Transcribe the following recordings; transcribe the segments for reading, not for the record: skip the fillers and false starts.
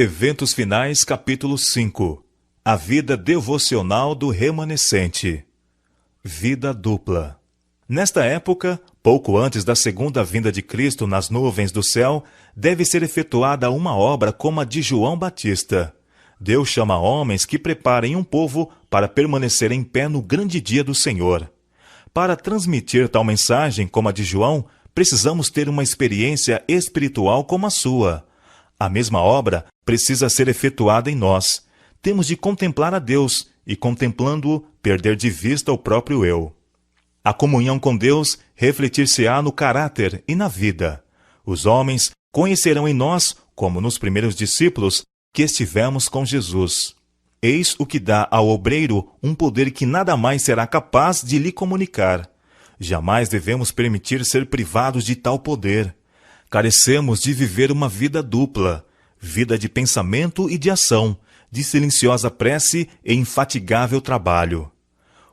Eventos Finais, capítulo 5. A vida devocional do remanescente. Vida dupla. Nesta época, pouco antes da segunda vinda de Cristo nas nuvens do céu, deve ser efetuada uma obra como a de João Batista. Deus chama homens que preparem um povo para permanecer em pé no grande dia do Senhor. Para transmitir tal mensagem como a de João, precisamos ter uma experiência espiritual como a sua. A mesma obra precisa ser efetuada em nós. Temos de contemplar a Deus e, contemplando-o, perder de vista o próprio eu. A comunhão com Deus refletir-se-á no caráter e na vida. Os homens conhecerão em nós, como nos primeiros discípulos, que estivemos com Jesus. Eis o que dá ao obreiro um poder que nada mais será capaz de lhe comunicar. Jamais devemos permitir ser privados de tal poder. Carecemos de viver uma vida dupla, vida de pensamento e de ação, de silenciosa prece e infatigável trabalho.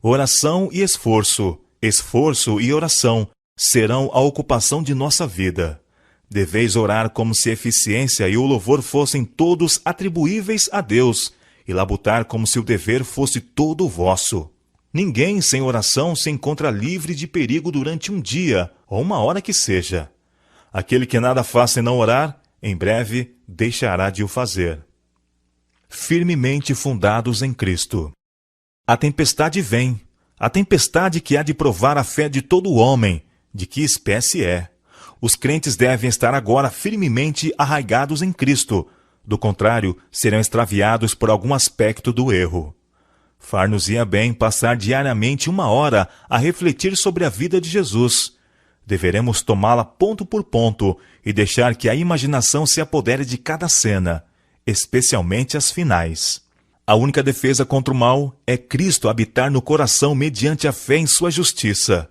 Oração e esforço, esforço e oração serão a ocupação de nossa vida. Deveis orar como se a eficiência e o louvor fossem todos atribuíveis a Deus, e labutar como se o dever fosse todo vosso. Ninguém sem oração se encontra livre de perigo durante um dia ou uma hora que seja. Aquele que nada faz sem não orar, em breve deixará de o fazer. Firmemente fundados em Cristo. A tempestade vem, a tempestade que há de provar a fé de todo homem, de que espécie é. Os crentes devem estar agora firmemente arraigados em Cristo, do contrário, serão extraviados por algum aspecto do erro. Far-nos-ia bem passar diariamente uma hora a refletir sobre a vida de Jesus. Deveremos tomá-la ponto por ponto e deixar que a imaginação se apodere de cada cena, especialmente as finais. A única defesa contra o mal é Cristo habitar no coração mediante a fé em sua justiça.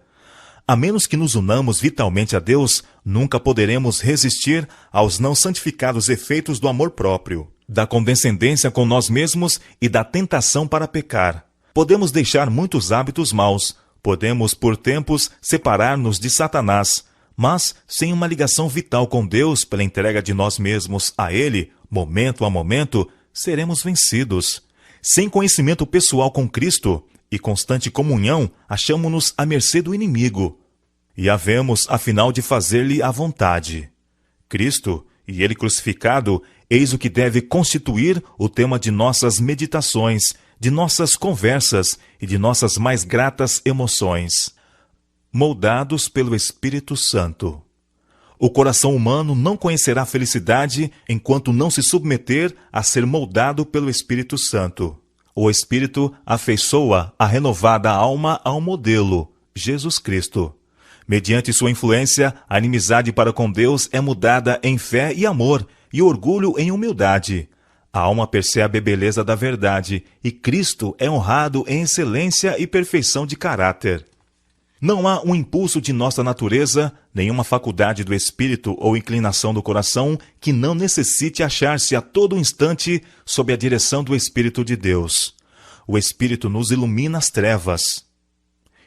A menos que nos unamos vitalmente a Deus, nunca poderemos resistir aos não santificados efeitos do amor próprio, da condescendência com nós mesmos e da tentação para pecar. Podemos deixar muitos hábitos maus, podemos, por tempos, separar-nos de Satanás, mas, sem uma ligação vital com Deus pela entrega de nós mesmos a Ele, momento a momento, seremos vencidos. Sem conhecimento pessoal com Cristo e constante comunhão, achamo-nos à mercê do inimigo. E havemos, afinal, de fazer-lhe a vontade. Cristo, e Ele crucificado, eis o que deve constituir o tema de nossas meditações, de nossas conversas e de nossas mais gratas emoções. Moldados pelo Espírito Santo. O coração humano não conhecerá felicidade enquanto não se submeter a ser moldado pelo Espírito Santo. O Espírito afeiçoa a renovada alma ao modelo, Jesus Cristo. Mediante sua influência, a inimizade para com Deus é mudada em fé e amor, e orgulho em humildade. A alma percebe a beleza da verdade, e Cristo é honrado em excelência e perfeição de caráter. Não há um impulso de nossa natureza, nenhuma faculdade do espírito ou inclinação do coração que não necessite achar-se a todo instante sob a direção do Espírito de Deus. O Espírito nos ilumina as trevas,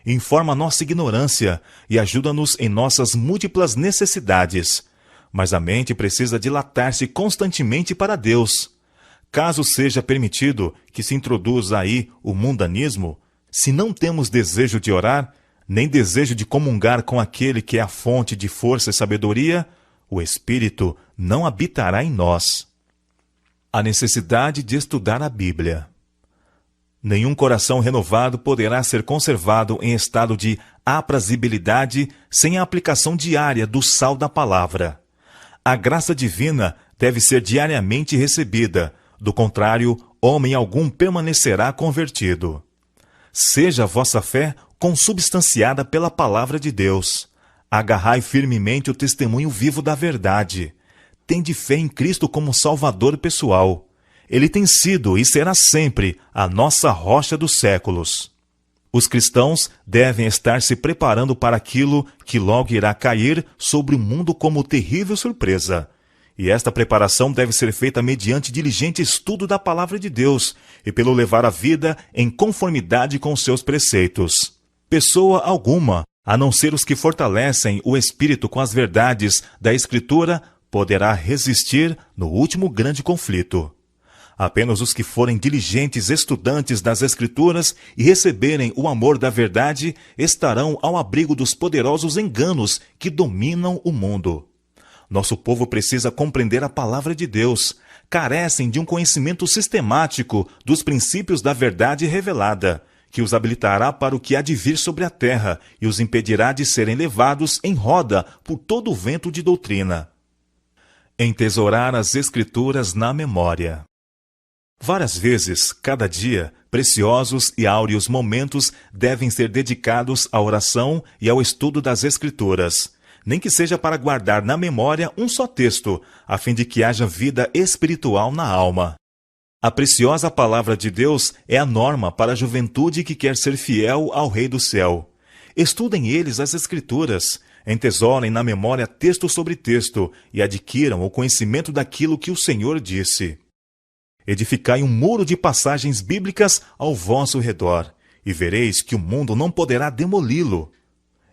informa nossa ignorância e ajuda-nos em nossas múltiplas necessidades. Mas a mente precisa dilatar-se constantemente para Deus. Caso seja permitido que se introduza aí o mundanismo, se não temos desejo de orar, nem desejo de comungar com aquele que é a fonte de força e sabedoria, o Espírito não habitará em nós. A necessidade de estudar a Bíblia. Nenhum coração renovado poderá ser conservado em estado de aprazibilidade sem a aplicação diária do sal da palavra. A graça divina deve ser diariamente recebida, do contrário, homem algum permanecerá convertido. Seja a vossa fé consubstanciada pela palavra de Deus. Agarrai firmemente o testemunho vivo da verdade. Tende fé em Cristo como Salvador pessoal. Ele tem sido e será sempre a nossa rocha dos séculos. Os cristãos devem estar se preparando para aquilo que logo irá cair sobre o mundo como terrível surpresa. E esta preparação deve ser feita mediante diligente estudo da palavra de Deus e pelo levar a vida em conformidade com seus preceitos. Pessoa alguma, a não ser os que fortalecem o espírito com as verdades da Escritura, poderá resistir no último grande conflito. Apenas os que forem diligentes estudantes das Escrituras e receberem o amor da verdade estarão ao abrigo dos poderosos enganos que dominam o mundo. Nosso povo precisa compreender a palavra de Deus. Carecem de um conhecimento sistemático dos princípios da verdade revelada, que os habilitará para o que há de vir sobre a terra e os impedirá de serem levados em roda por todo o vento de doutrina. Entesourar as Escrituras na memória. Várias vezes, cada dia, preciosos e áureos momentos devem ser dedicados à oração e ao estudo das Escrituras, nem que seja para guardar na memória um só texto, a fim de que haja vida espiritual na alma. A preciosa palavra de Deus é a norma para a juventude que quer ser fiel ao Rei do Céu. Estudem eles as Escrituras, entesourem na memória texto sobre texto e adquiram o conhecimento daquilo que o Senhor disse. Edificai um muro de passagens bíblicas ao vosso redor, e vereis que o mundo não poderá demoli-lo.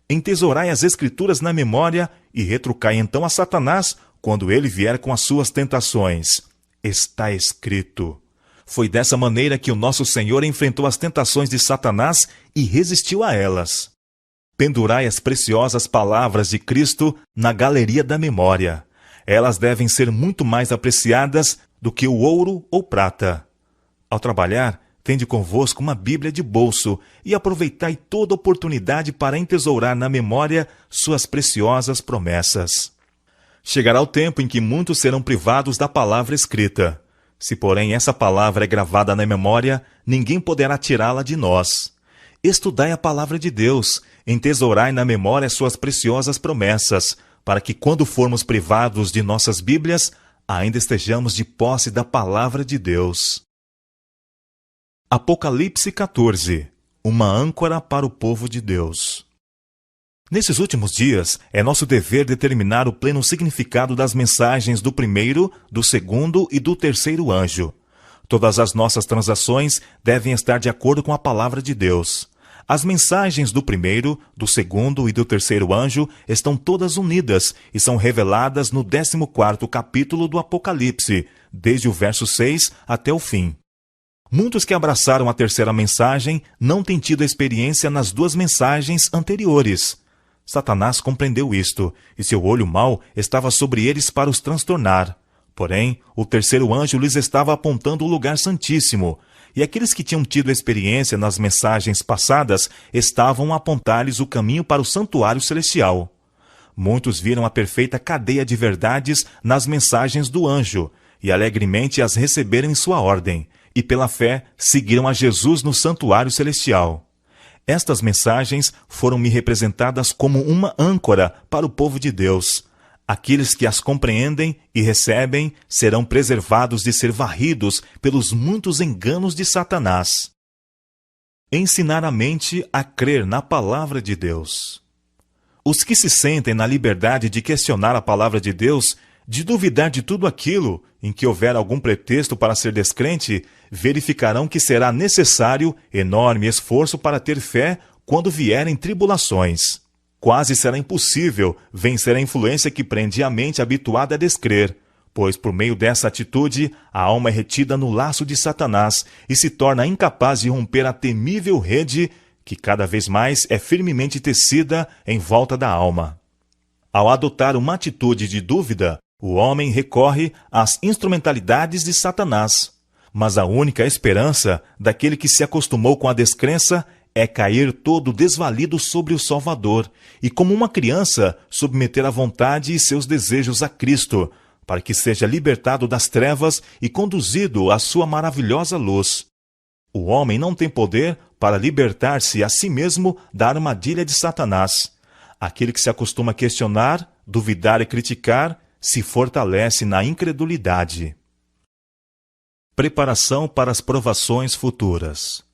Entesourai as Escrituras na memória e retrucai então a Satanás quando ele vier com as suas tentações. Está escrito. Foi dessa maneira que o nosso Senhor enfrentou as tentações de Satanás e resistiu a elas. Pendurai as preciosas palavras de Cristo na galeria da memória. Elas devem ser muito mais apreciadas do que o ouro ou prata. Ao trabalhar, tende convosco uma Bíblia de bolso e aproveitai toda oportunidade para entesourar na memória suas preciosas promessas. Chegará o tempo em que muitos serão privados da palavra escrita. Se, porém, essa palavra é gravada na memória, ninguém poderá tirá-la de nós. Estudai a palavra de Deus, entesourai na memória suas preciosas promessas, para que, quando formos privados de nossas Bíblias, ainda estejamos de posse da palavra de Deus. Apocalipse 14. Uma âncora para o povo de Deus. Nesses últimos dias, é nosso dever determinar o pleno significado das mensagens do primeiro, do segundo e do terceiro anjo. Todas as nossas transações devem estar de acordo com a palavra de Deus. As mensagens do primeiro, do segundo e do terceiro anjo estão todas unidas e são reveladas no 14º capítulo do Apocalipse, desde o verso 6 até o fim. Muitos que abraçaram a terceira mensagem não têm tido experiência nas duas mensagens anteriores. Satanás compreendeu isto, e seu olho mau estava sobre eles para os transtornar. Porém, o terceiro anjo lhes estava apontando o lugar santíssimo, e aqueles que tinham tido experiência nas mensagens passadas estavam a apontar-lhes o caminho para o santuário celestial. Muitos viram a perfeita cadeia de verdades nas mensagens do anjo, e alegremente as receberam em sua ordem, e pela fé seguiram a Jesus no santuário celestial. Estas mensagens foram-me representadas como uma âncora para o povo de Deus. Aqueles que as compreendem e recebem serão preservados de ser varridos pelos muitos enganos de Satanás. Ensinar a mente a crer na palavra de Deus. Os que se sentem na liberdade de questionar a palavra de Deus, de duvidar de tudo aquilo em que houver algum pretexto para ser descrente, verificarão que será necessário enorme esforço para ter fé quando vierem tribulações. Quase será impossível vencer a influência que prende a mente habituada a descrer, pois por meio dessa atitude a alma é retida no laço de Satanás e se torna incapaz de romper a temível rede que cada vez mais é firmemente tecida em volta da alma. Ao adotar uma atitude de dúvida, o homem recorre às instrumentalidades de Satanás. Mas a única esperança daquele que se acostumou com a descrença é cair todo desvalido sobre o Salvador e, como uma criança, submeter a vontade e seus desejos a Cristo, para que seja libertado das trevas e conduzido à sua maravilhosa luz. O homem não tem poder para libertar-se a si mesmo da armadilha de Satanás. Aquele que se acostuma a questionar, duvidar e criticar, se fortalece na incredulidade. Preparação para as provações futuras.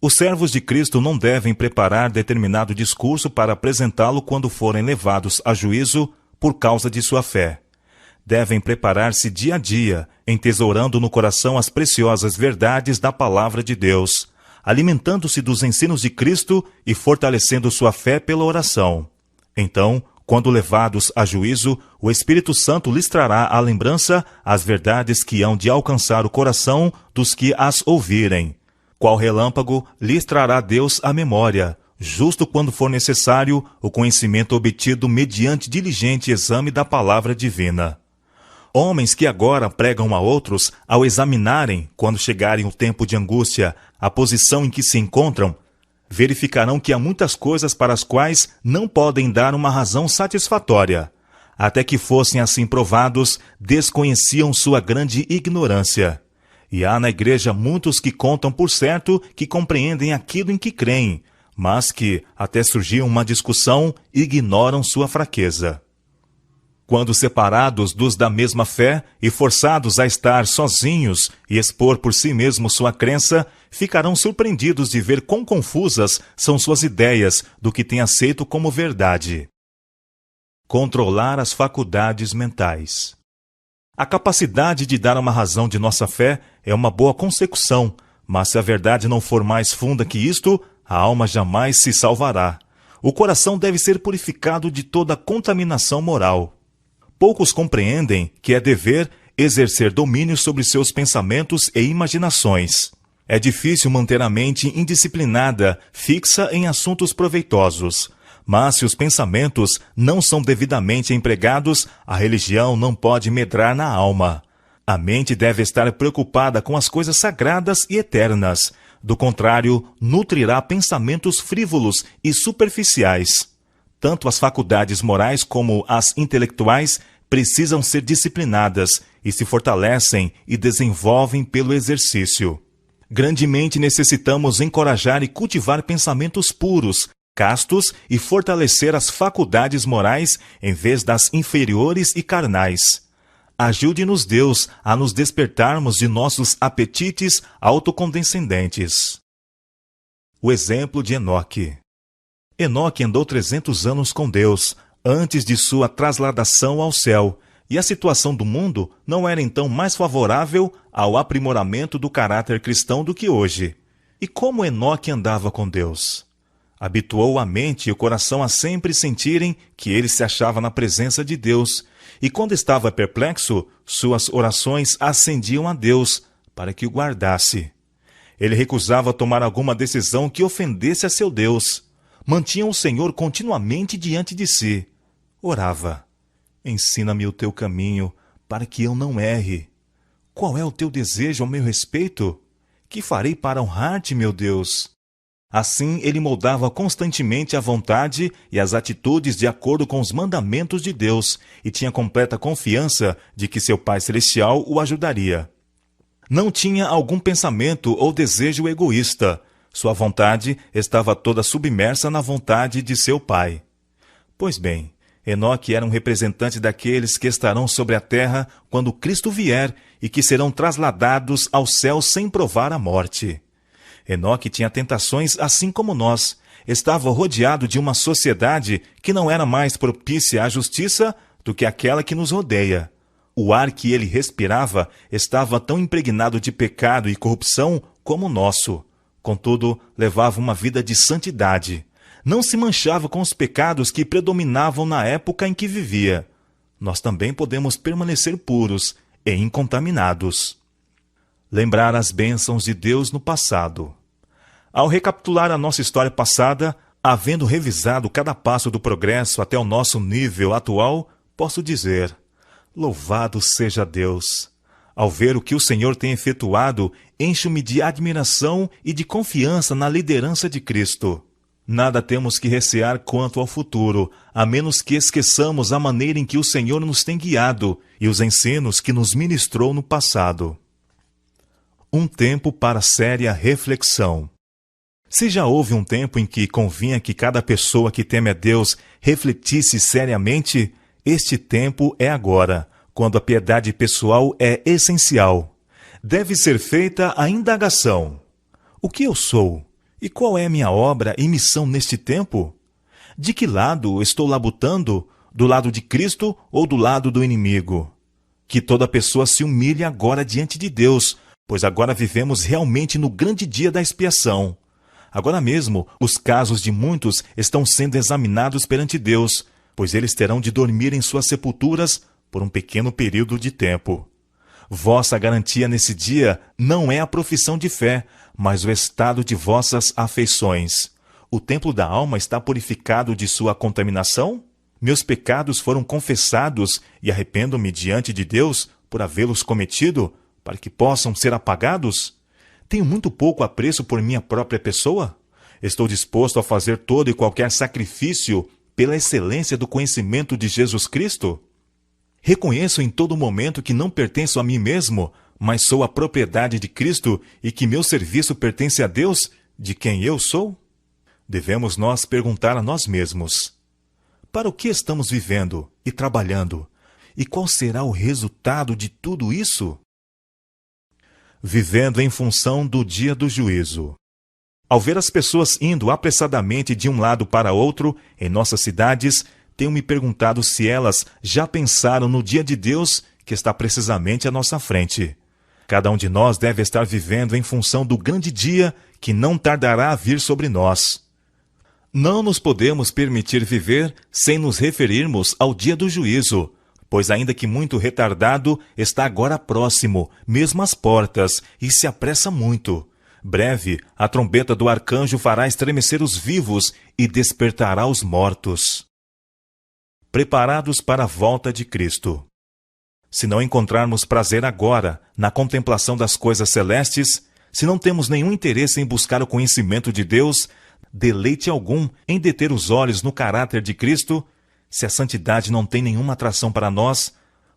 Os servos de Cristo não devem preparar determinado discurso para apresentá-lo quando forem levados a juízo por causa de sua fé. Devem preparar-se dia a dia, entesourando no coração as preciosas verdades da palavra de Deus, alimentando-se dos ensinos de Cristo e fortalecendo sua fé pela oração. Então, Quando levados a juízo, o Espírito Santo lhes trará à lembrança as verdades que hão de alcançar o coração dos que as ouvirem. Qual relâmpago lhes trará Deus à memória, justo quando for necessário o conhecimento obtido mediante diligente exame da palavra divina. Homens que agora pregam a outros, ao examinarem, quando chegarem o tempo de angústia, a posição em que se encontram, verificarão que há muitas coisas para as quais não podem dar uma razão satisfatória. Até que fossem assim provados, desconheciam sua grande ignorância. E há na igreja muitos que contam por certo que compreendem aquilo em que creem, mas que, até surgir uma discussão, ignoram sua fraqueza. Quando separados dos da mesma fé e forçados a estar sozinhos e expor por si mesmos sua crença, ficarão surpreendidos de ver quão confusas são suas ideias do que têm aceito como verdade. Controlar as faculdades mentais. A capacidade de dar uma razão de nossa fé é uma boa consecução, mas se a verdade não for mais funda que isto, a alma jamais se salvará. O coração deve ser purificado de toda contaminação moral. Poucos compreendem que é dever exercer domínio sobre seus pensamentos e imaginações. É difícil manter a mente indisciplinada, fixa em assuntos proveitosos. Mas se os pensamentos não são devidamente empregados, a religião não pode medrar na alma. A mente deve estar preocupada com as coisas sagradas e eternas. Do contrário, nutrirá pensamentos frívolos e superficiais. Tanto as faculdades morais como as intelectuais precisam ser disciplinadas e se fortalecem e desenvolvem pelo exercício. Grandemente necessitamos encorajar e cultivar pensamentos puros, castos e fortalecer as faculdades morais em vez das inferiores e carnais. Ajude-nos, Deus, a nos despertarmos de nossos apetites autocondescendentes. O exemplo de Enoque. Enoque andou 300 anos com Deus, antes de sua trasladação ao céu, e a situação do mundo não era então mais favorável ao aprimoramento do caráter cristão do que hoje. E como Enoque andava com Deus? Habituou a mente e o coração a sempre sentirem que ele se achava na presença de Deus, e quando estava perplexo, suas orações ascendiam a Deus para que o guardasse. Ele recusava tomar alguma decisão que ofendesse a seu Deus. Mantinha o Senhor continuamente diante de si. Orava: ensina-me o teu caminho, para que eu não erre. Qual é o teu desejo ao meu respeito? Que farei para honrar-te, meu Deus? Assim, ele moldava constantemente a vontade e as atitudes de acordo com os mandamentos de Deus, e tinha completa confiança de que seu Pai Celestial o ajudaria. Não tinha algum pensamento ou desejo egoísta. Sua vontade estava toda submersa na vontade de seu Pai. Pois bem, Enoque era um representante daqueles que estarão sobre a terra quando Cristo vier e que serão trasladados ao céu sem provar a morte. Enoque tinha tentações assim como nós. Estava rodeado de uma sociedade que não era mais propícia à justiça do que aquela que nos rodeia. O ar que ele respirava estava tão impregnado de pecado e corrupção como o nosso. Contudo, levava uma vida de santidade. Não se manchava com os pecados que predominavam na época em que vivia. Nós também podemos permanecer puros e incontaminados. Lembrar as bênçãos de Deus no passado. Ao recapitular a nossa história passada, havendo revisado cada passo do progresso até o nosso nível atual, posso dizer: louvado seja Deus! Ao ver o que o Senhor tem efetuado, encho-me de admiração e de confiança na liderança de Cristo. Nada temos que recear quanto ao futuro, a menos que esqueçamos a maneira em que o Senhor nos tem guiado e os ensinos que nos ministrou no passado. Um tempo para séria reflexão. Se já houve um tempo em que convinha que cada pessoa que teme a Deus refletisse seriamente, este tempo é agora, quando a piedade pessoal é essencial. Deve ser feita a indagação: o que eu sou? E qual é minha obra e missão neste tempo? De que lado estou labutando? Do lado de Cristo ou do lado do inimigo? Que toda pessoa se humilhe agora diante de Deus, pois agora vivemos realmente no grande dia da expiação. Agora mesmo, os casos de muitos estão sendo examinados perante Deus, pois eles terão de dormir em suas sepulturas por um pequeno período de tempo. Vossa garantia nesse dia não é a profissão de fé, mas o estado de vossas afeições. O templo da alma está purificado de sua contaminação? Meus pecados foram confessados e arrependo-me diante de Deus por havê-los cometido, para que possam ser apagados? Tenho muito pouco apreço por minha própria pessoa? Estou disposto a fazer todo e qualquer sacrifício pela excelência do conhecimento de Jesus Cristo? Reconheço em todo momento que não pertenço a mim mesmo, mas sou a propriedade de Cristo e que meu serviço pertence a Deus, de quem eu sou? Devemos nós perguntar a nós mesmos: para o que estamos vivendo e trabalhando? E qual será o resultado de tudo isso? Vivendo em função do dia do juízo. Ao ver as pessoas indo apressadamente de um lado para outro em nossas cidades, tenho me perguntado se elas já pensaram no dia de Deus que está precisamente à nossa frente. Cada um de nós deve estar vivendo em função do grande dia que não tardará a vir sobre nós. Não nos podemos permitir viver sem nos referirmos ao dia do juízo, pois ainda que muito retardado, está agora próximo, mesmo às portas, e se apressa muito. Breve, a trombeta do arcanjo fará estremecer os vivos e despertará os mortos. Preparados para a volta de Cristo. Se não encontrarmos prazer agora na contemplação das coisas celestes, se não temos nenhum interesse em buscar o conhecimento de Deus, deleite algum em deter os olhos no caráter de Cristo, se a santidade não tem nenhuma atração para nós,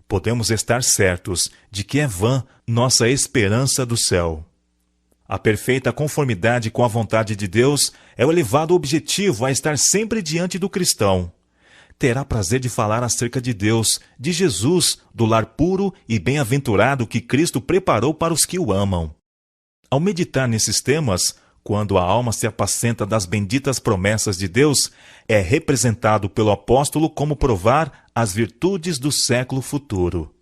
podemos estar certos de que é vã nossa esperança do céu. A perfeita conformidade com a vontade de Deus é o elevado objetivo a estar sempre diante do cristão. Terá prazer de falar acerca de Deus, de Jesus, do lar puro e bem-aventurado que Cristo preparou para os que o amam. Ao meditar nesses temas, quando a alma se apacenta das benditas promessas de Deus, é representado pelo apóstolo como provar as virtudes do século futuro.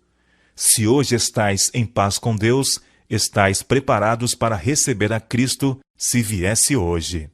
Se hoje estais em paz com Deus, estais preparados para receber a Cristo, se viesse hoje.